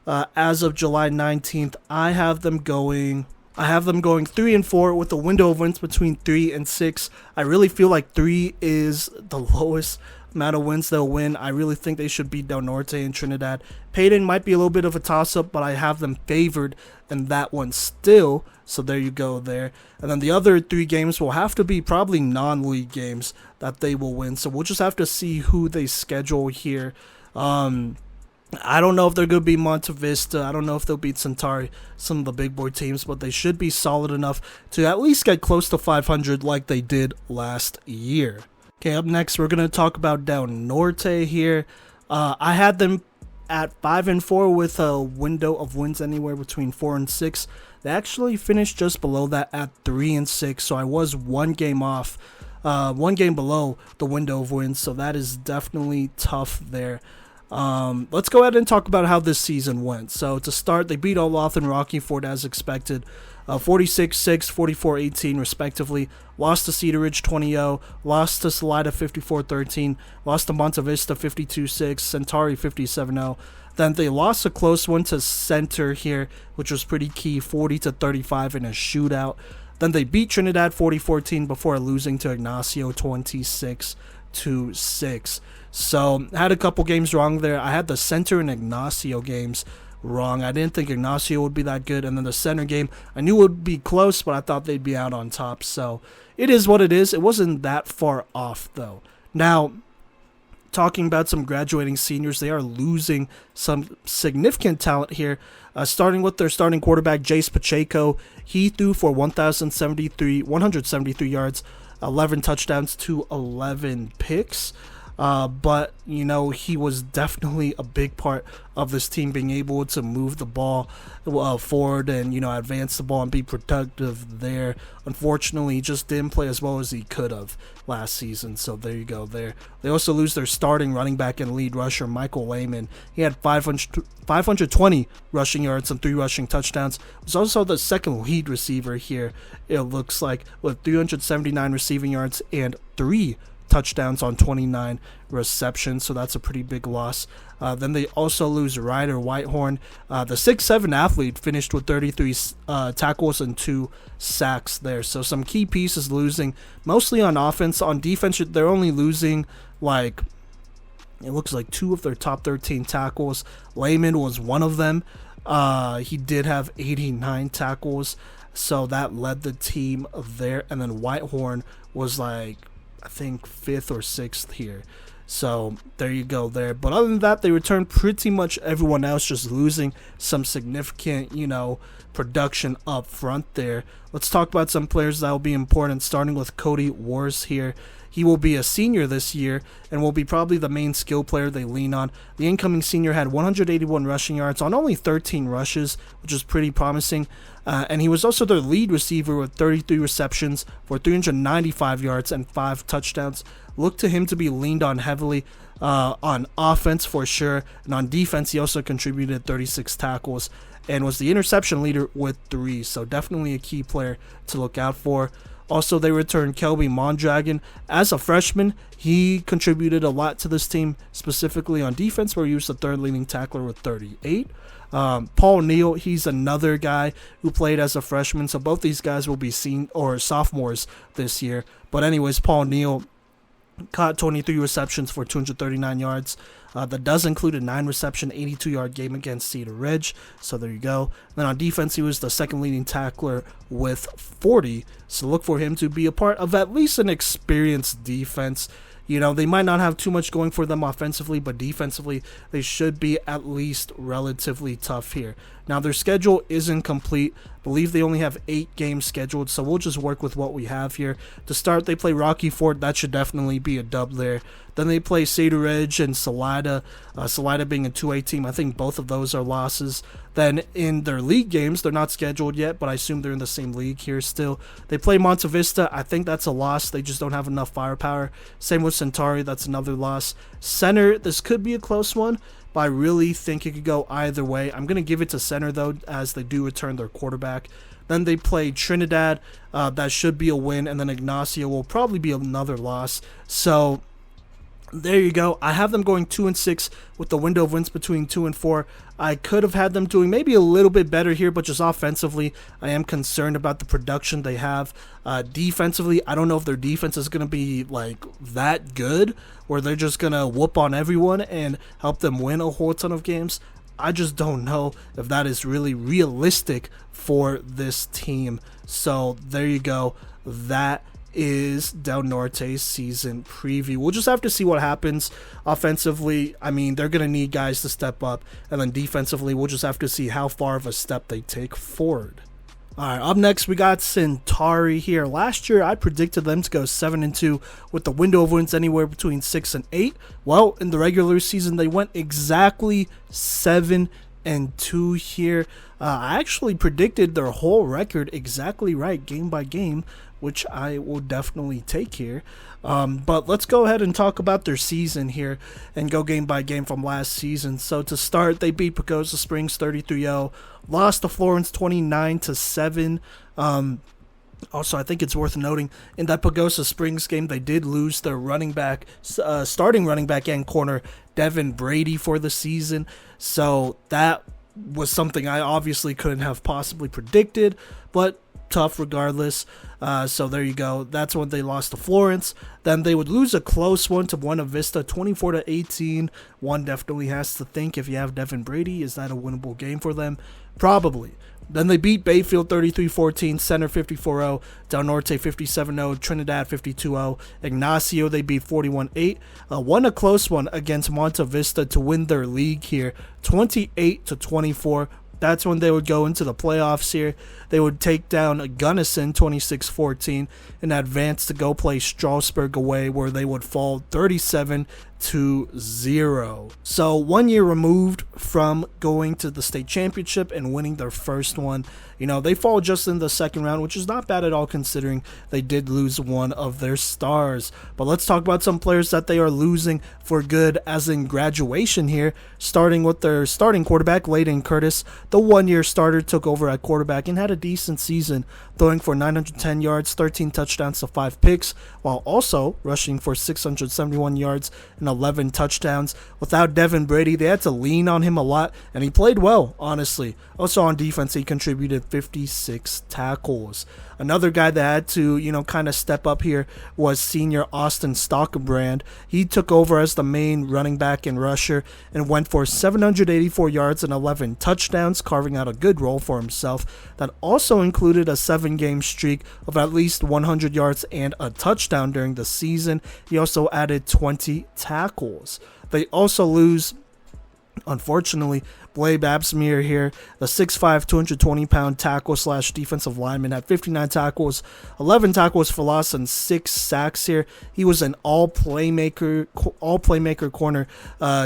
Speaker 1: as of July 19th, I have them going 3-4 with a window of wins between 3 and 6. I really feel like 3 is the lowest amount of wins they'll win. I really think they should beat Del Norte and Trinidad. Payton might be a little bit of a toss-up, but I have them favored in that one still. So there you go there. And then the other 3 games will have to be probably non-league games that they will win. So we'll just have to see who they schedule here. I don't know if they're going to beat Monte Vista. I don't know if they'll beat Centauri, some of the big boy teams, but they should be solid enough to at least get close to 500 like they did last year. Okay, up next, we're going to talk about Del Norte here. I had them at 5-4 with a window of wins anywhere between 4 and 6. They actually finished just below that at 3 and 6, so I was 1 game off, 1 game below the window of wins, so that is definitely tough there. Let's go ahead and talk about how this season went. So to start, they beat Olathe and Rocky Ford as expected, 46-6, 44-18 respectively. Lost to Cedar Ridge 20-0, lost to Salida 54-13, lost to Monte Vista 52-6, Centauri 57-0. Then they lost a close one to Center here, which was pretty key, 40-35 in a shootout. Then they beat Trinidad 40-14 before losing to Ignacio 26-6. So, had a couple games wrong there. I had the Center and Ignacio games, wrong. I didn't think Ignacio would be that good. And then the center game, I knew it would be close, but I thought they'd be out on top. So it is what it is. It wasn't that far off, though. Now, talking about some graduating seniors, they are losing some significant talent here. Starting with their starting quarterback, Jace Pacheco. He threw for 173 yards, 11 touchdowns to 11 picks. But, he was definitely a big part of this team being able to move the ball forward and, advance the ball and be productive there. Unfortunately, he just didn't play as well as he could have last season. So there you go there. They also lose their starting running back and lead rusher, Michael Lehman. He had 520 rushing yards and 3 rushing touchdowns. He was also the second lead receiver here, it looks like, with 379 receiving yards and 3 touchdowns on 29 receptions, so that's a pretty big loss. Then they also lose Ryder Whitehorn. The 6'7" athlete finished with 33 tackles and 2 sacks there. So some key pieces losing, mostly on offense. On defense, they're only losing it looks like 2 of their top 13 tackles. Lehman was one of them. He did have 89 tackles, so that led the team there. And then Whitehorn was I think 5th or 6th here. So there you go there. But other than that, they returned pretty much everyone else, just losing some significant, production up front there. Let's talk about some players that will be important, starting with Cody Wars here. He will be a senior this year and will be probably the main skill player they lean on. The incoming senior had 181 rushing yards on only 13 rushes, which is pretty promising. And he was also their lead receiver with 33 receptions for 395 yards and 5 touchdowns. Look to him to be leaned on heavily on offense for sure. And on defense, he also contributed 36 tackles and was the interception leader with 3. So definitely a key player to look out for. Also, they returned Kelby Mondragon. As a freshman, he contributed a lot to this team, specifically on defense, where he was the 3rd leading tackler with 38. Paul Neal, he's another guy who played as a freshman, so both these guys will be sophomores this year. But anyways, Paul Neal caught 23 receptions for 239 yards. That does include a 9-reception, 82-yard game against Cedar Ridge. So there you go. Then on defense, he was the 2nd leading tackler with 40. So look for him to be a part of at least an experienced defense. They might not have too much going for them offensively, but defensively, they should be at least relatively tough here. Now, their schedule isn't complete. I believe they only have 8 games scheduled, so we'll just work with what we have here. To start, they play Rocky Ford. That should definitely be a dub there. Then they play Cedar Ridge and Salida. Salida being a 2A team. I think both of those are losses. Then in their league games, they're not scheduled yet, but I assume they're in the same league here still. They play Monte Vista. I think that's a loss. They just don't have enough firepower. Same with Centauri. That's another loss. Center, this could be a close one, but I really think it could go either way. I'm going to give it to Center, though, as they do return their quarterback. Then they play Trinidad. That should be a win. And then Ignacio will probably be another loss. So there you go. I have them going 2-6 with the window of wins between 2 and 4. I could have had them doing maybe a little bit better here, but just offensively, I am concerned about the production they have. Defensively, I don't know if their defense is going to be that good, where they're just going to whoop on everyone and help them win a whole ton of games. I just don't know if that is really realistic for this team. So there you go. That is Del Norte's season preview. We'll just have to see what happens offensively. I mean, they're going to need guys to step up. And then defensively, we'll just have to see how far of a step they take forward. All right, up next, we got Centauri here. Last year, I predicted them to go 7-2 with the window of wins anywhere between 6 and 8. Well, in the regular season, they went exactly 7-2 here. I actually predicted their whole record exactly right, game by game, which I will definitely take here. But let's go ahead and talk about their season here and go game by game from last season. So to start, they beat Pagosa Springs 33-0, lost to Florence 29-7. Also, I think it's worth noting, in that Pagosa Springs game, they did lose their running back, starting running back and corner, Devin Brady, for the season. So that was something I obviously couldn't have possibly predicted, but tough regardless. So there you go. That's when they lost to Florence. Then they would lose a close one to Monte Vista, 24-18. One definitely has to think, if you have Devin Brady, is that a winnable game for them? Probably. Then they beat Bayfield 33-14, Center 54-0, Del Norte 57-0, Trinidad 52-0, Ignacio they beat 41-8. Won a close one against Monte Vista to win their league here, 28-24. That's when they would go into the playoffs here. They would take down Gunnison 26-14 and advance to go play Strasbourg away, where they would fall 37-0. So 1 year removed from going to the state championship and winning their first one. They fall just in the second round, which is not bad at all considering they did lose one of their stars. But let's talk about some players that they are losing for good, as in graduation here, starting with their starting quarterback, Layden Curtis. The 1 year starter took over at quarterback and had a decent season, throwing for 910 yards, 13 touchdowns to 5 picks, while also rushing for 671 yards and 11 touchdowns. Without Devin Brady, they had to lean on him a lot, and he played well, honestly. Also on defense, he contributed 56 tackles. Another guy that had to, kind of step up here was senior Austin Stockbrand. He took over as the main running back and rusher and went for 784 yards and 11 touchdowns, carving out a good role for himself. That also included a 7-game streak of at least 100 yards and a touchdown during the season. He also added 20 tackles. They also lose, unfortunately, Blaine Absmere here, the 6'5", 220-pound tackle/defensive lineman, had 59 tackles, 11 tackles for loss, and 6 sacks here. He was an all-playmaker corner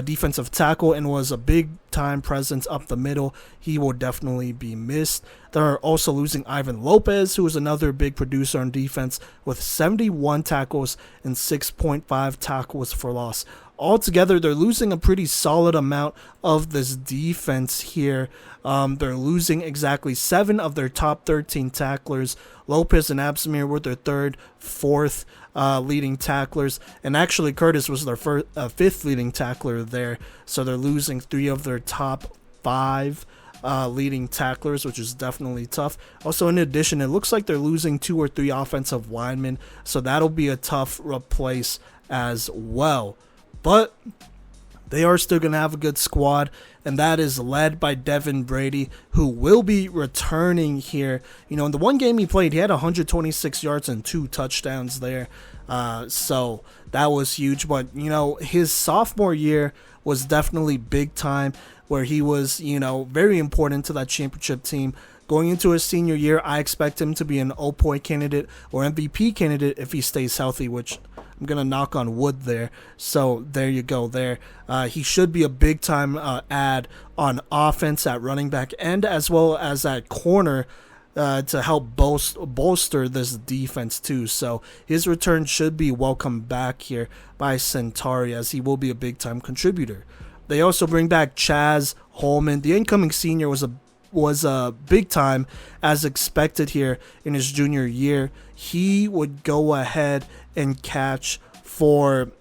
Speaker 1: defensive tackle and was a big-time presence up the middle. He will definitely be missed. They're also losing Ivan Lopez, who was another big producer on defense, with 71 tackles and 6.5 tackles for loss. Altogether, they're losing a pretty solid amount of this defense here. They're losing exactly 7 of their top 13 tacklers. Lopez and Absmere were their third, fourth leading tacklers, and actually Curtis was their fifth leading tackler there. So they're losing 3 of their top 5 leading tacklers, which is definitely tough. Also, in addition, it looks like they're losing 2 or 3 offensive linemen, so that'll be a tough replace as well. But they are still going to have a good squad, and that is led by Devin Brady, who will be returning here. In the one game he played, he had 126 yards and 2 touchdowns there. So that was huge. But, his sophomore year was definitely big time, where he was, very important to that championship team. Going into his senior year, I expect him to be an OPOY candidate or MVP candidate if he stays healthy, which I'm going to knock on wood there. So there you go there. He should be a big-time add on offense at running back and as well as at corner to help bolster this defense too. So his return should be welcome back here by Centauri, as he will be a big-time contributor. They also bring back Chaz Holman. The incoming senior was big time as expected here in his junior year. He would go ahead and catch for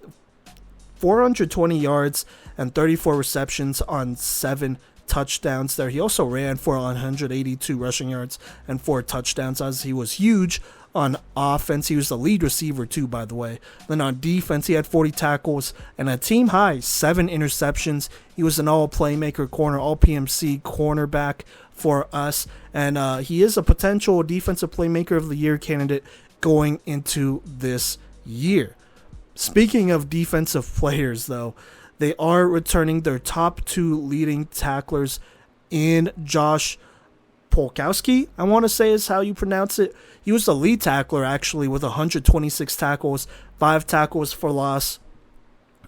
Speaker 1: 420 yards and 34 receptions on 7 touchdowns there. He also ran for 182 rushing yards and 4 touchdowns, as he was huge on offense. He was the lead receiver too, by the way. Then on defense, he had 40 tackles and a team high 7 interceptions. He was an all Playmaker corner, all PMC cornerback for us, and he is a potential defensive playmaker of the year candidate going into this year. Speaking of defensive players, though, they are returning their top 2 leading tacklers in Josh Polkowski, I want to say is how you pronounce it. He was the lead tackler, actually, with 126 tackles, 5 tackles for loss.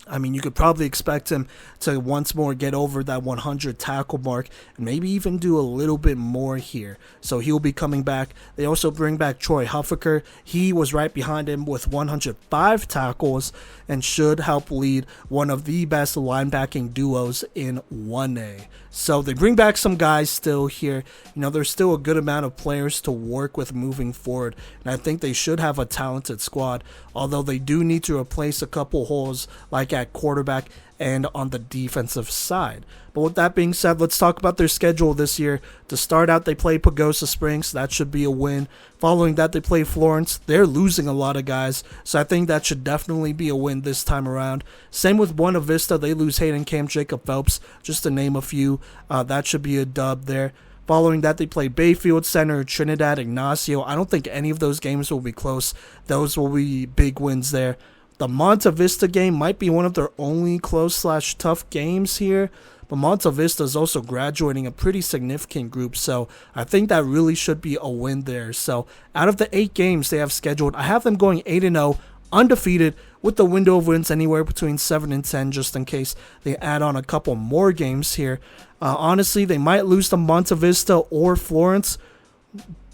Speaker 1: I mean, you could probably expect him to once more get over that 100 tackle mark and maybe even do a little bit more here. So he'll be coming back. They also bring back Troy Huffaker. He was right behind him with 105 tackles and should help lead one of the best linebacking duos in 1A. So they bring back some guys still here. There's still a good amount of players to work with moving forward, and I think they should have a talented squad, although they do need to replace a couple holes like like at quarterback and on the defensive side. But with that being said, let's talk about their schedule this year. To start out, they play Pagosa Springs. That should be a win. Following that, they play Florence. They're losing a lot of guys, so I think that should definitely be a win this time around. Same with Monte Vista. They lose Hayden Camp, Jacob Phelps, just to name a few. That should be a dub there. Following that, they play Bayfield Center, Trinidad, Ignacio. I don't think any of those games will be close. Those will be big wins there. The Monte Vista game might be one of their only close/tough games here, but Monte Vista is also graduating a pretty significant group, so I think that really should be a win there. So out of the 8 games they have scheduled, I have them going 8-0, undefeated, with the window of wins anywhere between 7 and 10, just in case they add on a couple more games here. Honestly, they might lose to Monte Vista or Florence,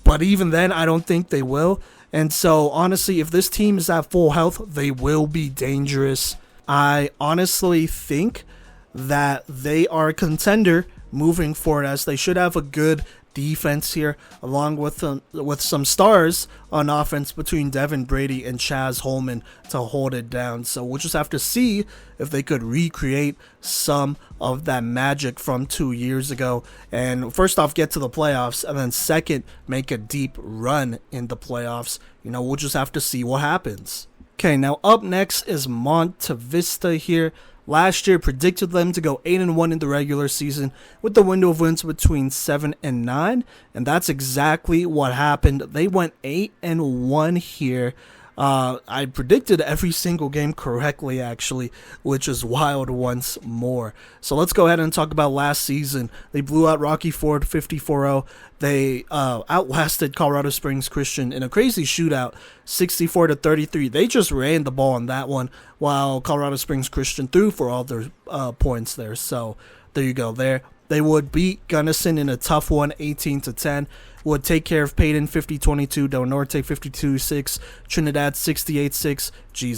Speaker 1: but even then, I don't think they will. And so, honestly, if this team is at full health, they will be dangerous. I honestly think that they are a contender moving forward, as they should have a good defense here, along with some stars on offense between Devin Brady and Chaz Holman to hold it down. So we'll just have to see if they could recreate some of that magic from 2 years ago, and first off get to the playoffs, and then second make a deep run in the playoffs. We'll just have to see what happens. Okay, now up next is Monte Vista here. Last year predicted them to go 8-1 in the regular season with the window of wins between 7 and 9, and that's exactly what happened. They went 8-1 here. I predicted every single game correctly, actually, which is wild once more. So let's go ahead and talk about last season. They blew out Rocky Ford 54-0. They outlasted Colorado Springs Christian in a crazy shootout, 64-33. They just ran the ball on that one, while Colorado Springs Christian threw for all their points there. So there you go there. They would beat Gunnison in a tough one, 18-10. Would take care of Payton, 50-22. Del Norte, 52-6. Trinidad, 68-6.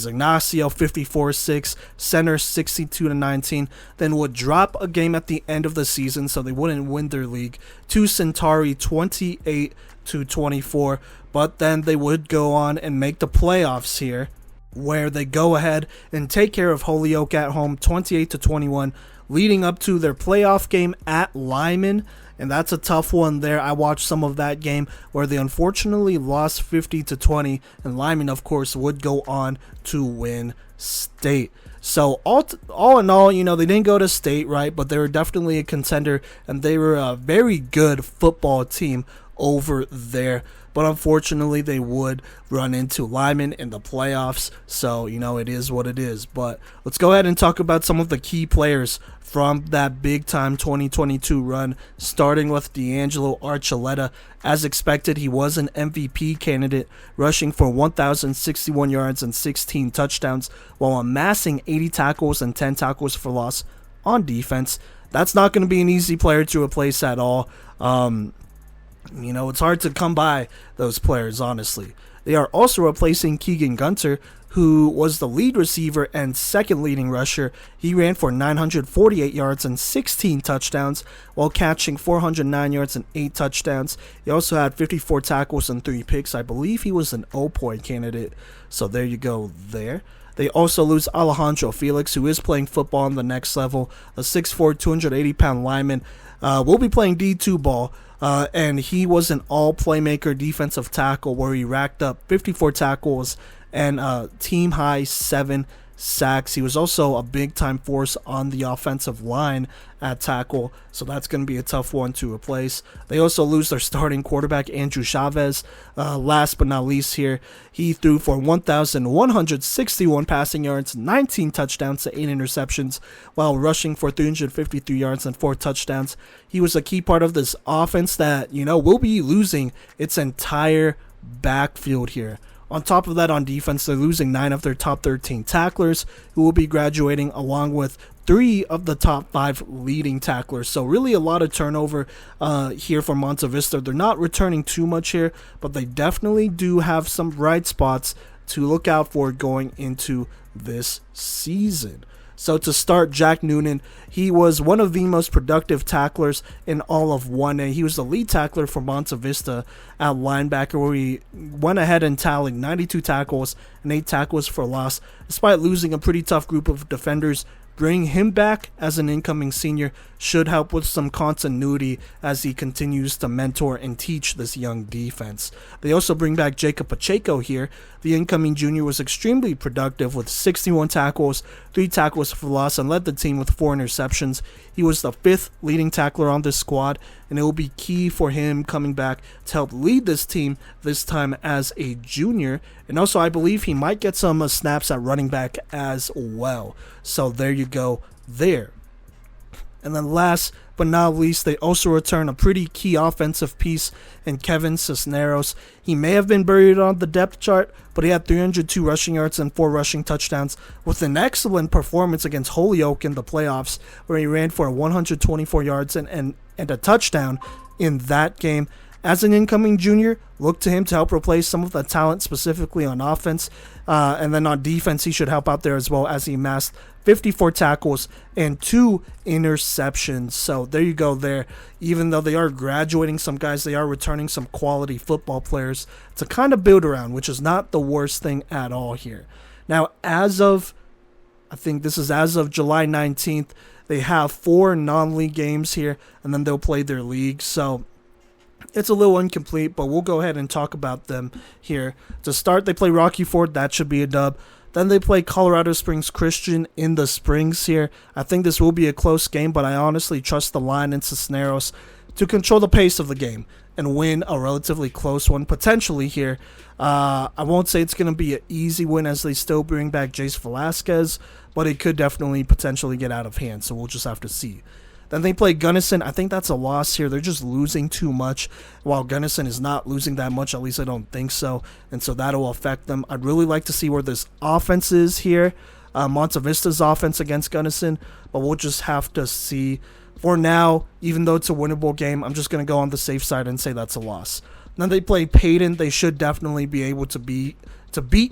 Speaker 1: Ignacio, 54-6. Center, 62-19. Then would drop a game at the end of the season, so they wouldn't win their league, to Centauri, 28-24. But then they would go on and make the playoffs here, where they go ahead and take care of Holyoke at home, 28-21. Leading up to their playoff game at Lyman, and that's a tough one there. I watched some of that game where they unfortunately lost 50-20, and Lyman, of course, would go on to win state. So all in all, they didn't go to state, right? But they were definitely a contender, and they were a very good football team over there. But unfortunately, they would run into Lyman in the playoffs. So, it is what it is. But let's go ahead and talk about some of the key players from that big-time 2022 run, starting with D'Angelo Archuleta. As expected, he was an MVP candidate, rushing for 1,061 yards and 16 touchdowns, while amassing 80 tackles and 10 tackles for loss on defense. That's not going to be an easy player to replace at all. It's hard to come by those players, honestly. They are also replacing Keegan Gunter, who was the lead receiver and second leading rusher. He ran for 948 yards and 16 touchdowns, while catching 409 yards and 8 touchdowns. He also had 54 tackles and 3 picks. I believe he was an O-point candidate, so there you go there. They also lose Alejandro Felix, who is playing football on the next level, a 6'4", 280-pound lineman. Will be playing D2 ball. And he was an all-playmaker defensive tackle, where he racked up 54 tackles and team-high 7 sacks. He was also a big-time force on the offensive line at tackle, so that's going to be a tough one to replace. They also lose their starting quarterback, Andrew Chavez. Last but not least here, he threw for 1,161 passing yards, 19 touchdowns to 8 interceptions, while rushing for 353 yards and 4 touchdowns. He was a key part of this offense that, will be losing its entire backfield here. On top of that, on defense, they're losing 9 of their top 13 tacklers, who will be graduating, along with 3 of the top 5 leading tacklers. So really a lot of turnover here for Monte Vista. They're not returning too much here, but they definitely do have some bright spots to look out for going into this season. So to start, Jack Noonan, he was one of the most productive tacklers in all of 1A. He was the lead tackler for Monte Vista at linebacker, where he went ahead and tallied 92 tackles and 8 tackles for loss, despite losing a pretty tough group of defenders. Bringing him back as an incoming senior should help with some continuity as he continues to mentor and teach this young defense. They also bring back Jacob Pacheco here. The incoming junior was extremely productive with 61 tackles, 3 tackles for loss, and led the team with 4 interceptions. He was the 5th leading tackler on this squad, and it will be key for him coming back to help lead this team, this time as a junior. And also, I believe he might get some snaps at running back as well. So there you go there. And then last but not least, they also return a pretty key offensive piece in Kevin Cisneros. He may have been buried on the depth chart, but he had 302 rushing yards and 4 rushing touchdowns with an excellent performance against Holyoke in the playoffs, where he ran for 124 yards and a touchdown in that game. As an incoming junior, look to him to help replace some of the talent specifically on offense. And then on defense, he should help out there as well, as he amassed 54 tackles and 2 interceptions. So there you go there. Even though they are graduating some guys, they are returning some quality football players to kind of build around, which is not the worst thing at all here. Now, I think this is as of July 19th, they have 4 non-league games here, and then they'll play their league. So it's a little incomplete, but we'll go ahead and talk about them here. To start, they play Rocky Ford. That should be a dub. Then they play Colorado Springs Christian in the Springs here. I think this will be a close game, but I honestly trust the line in Cisneros to control the pace of the game and win a relatively close one, potentially here. I won't say it's going to be an easy win, as they still bring back Jace Velasquez, but it could definitely potentially get out of hand, so we'll just have to see. Then they play Gunnison. I think that's a loss here. They're just losing too much, while Gunnison is not losing that much. At least I don't think so. And so that'll affect them. I'd really like to see where this offense is here. Monte Vista's offense against Gunnison. But we'll just have to see. For now, even though it's a winnable game, I'm just going to go on the safe side and say that's a loss. Then they play Payton. They should definitely be able to beat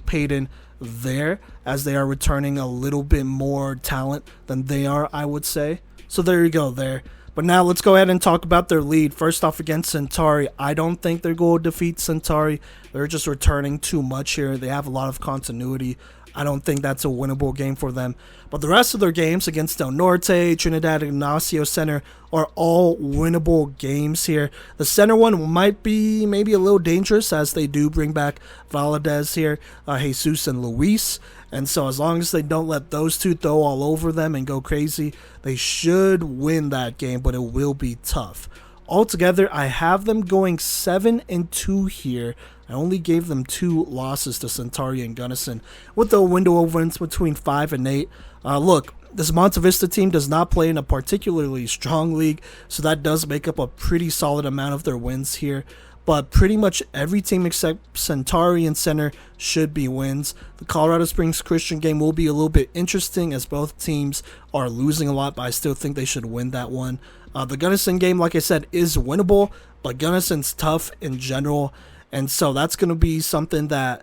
Speaker 1: Payton there, as they are returning a little bit more talent than they are, I would say. So there you go there. But now let's go ahead and talk about their lead. First off, against Centauri, I don't think they're going to defeat Centauri. They're just returning too much here. They have a lot of continuity. I don't think that's a winnable game for them. But the rest of their games against Del Norte, Trinidad Ignacio Center are all winnable games here. The center one might be maybe a little dangerous, as they do bring back Valadez here, Jesus and Luis. And so as long as they don't let those two throw all over them and go crazy, they should win that game, but it will be tough. Altogether, I have them going 7-2 here. I only gave them 2 losses to Centauri and Gunnison, with the window of wins between 5 and 8. Look, this Monte Vista team does not play in a particularly strong league, so that does make up a pretty solid amount of their wins here. But pretty much every team except Centauri and Center should be wins. The Colorado Springs Christian game will be a little bit interesting, as both teams are losing a lot, but I still think they should win that one. The Gunnison game, like I said, is winnable, but Gunnison's tough in general, and so that's going to be something that,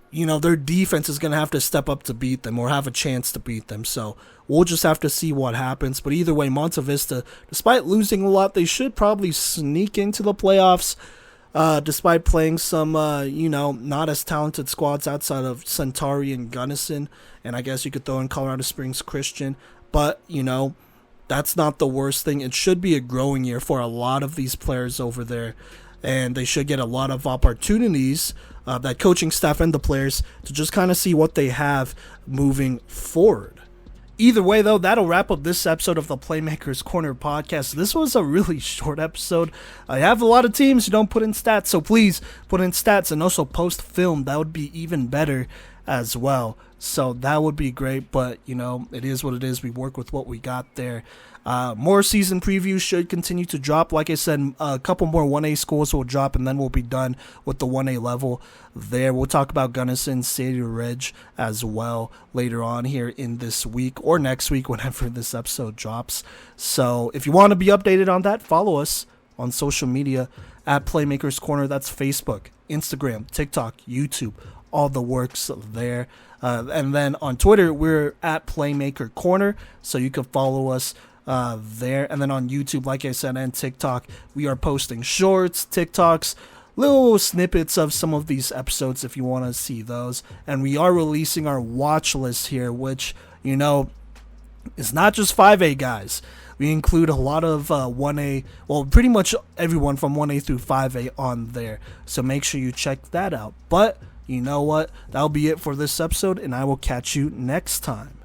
Speaker 1: you know, their defense is going to have to step up to beat them, or have a chance to beat them. So we'll just have to see what happens. But either way, Monte Vista, despite losing a lot, they should probably sneak into the playoffs. Despite playing some, not as talented squads outside of Centauri and Gunnison, and I guess you could throw in Colorado Springs Christian, but, that's not the worst thing. It should be a growing year for a lot of these players over there, and they should get a lot of opportunities, that coaching staff and the players, to just kind of see what they have moving forward. Either way, though, that'll wrap up this episode of the Playmakers Corner podcast. This was a really short episode. I have a lot of teams who don't put in stats, so please put in stats and also post film. That would be even better as well. So that would be great, but, it is what it is. We work with what we got there. More season previews should continue to drop. Like I said, a couple more 1A schools will drop, and then we'll be done with the 1A level there. We'll talk about Gunnison, Cedar Ridge as well later on here in this week, or next week whenever this episode drops. So if you want to be updated on that, follow us on social media at Playmakers Corner. That's Facebook, Instagram, TikTok, YouTube. all the works there. And then on Twitter, we're at Playmaker Corner, so you can follow us there. And then on YouTube, like I said, and TikTok, we are posting shorts, TikToks, little snippets of some of these episodes if you want to see those. And we are releasing our watch list here, which, you know, is not just 5A guys. We include a lot of 1A, well, pretty much everyone from 1A through 5A on there. So make sure you check that out. But you know what? That'll be it for this episode, and I will catch you next time.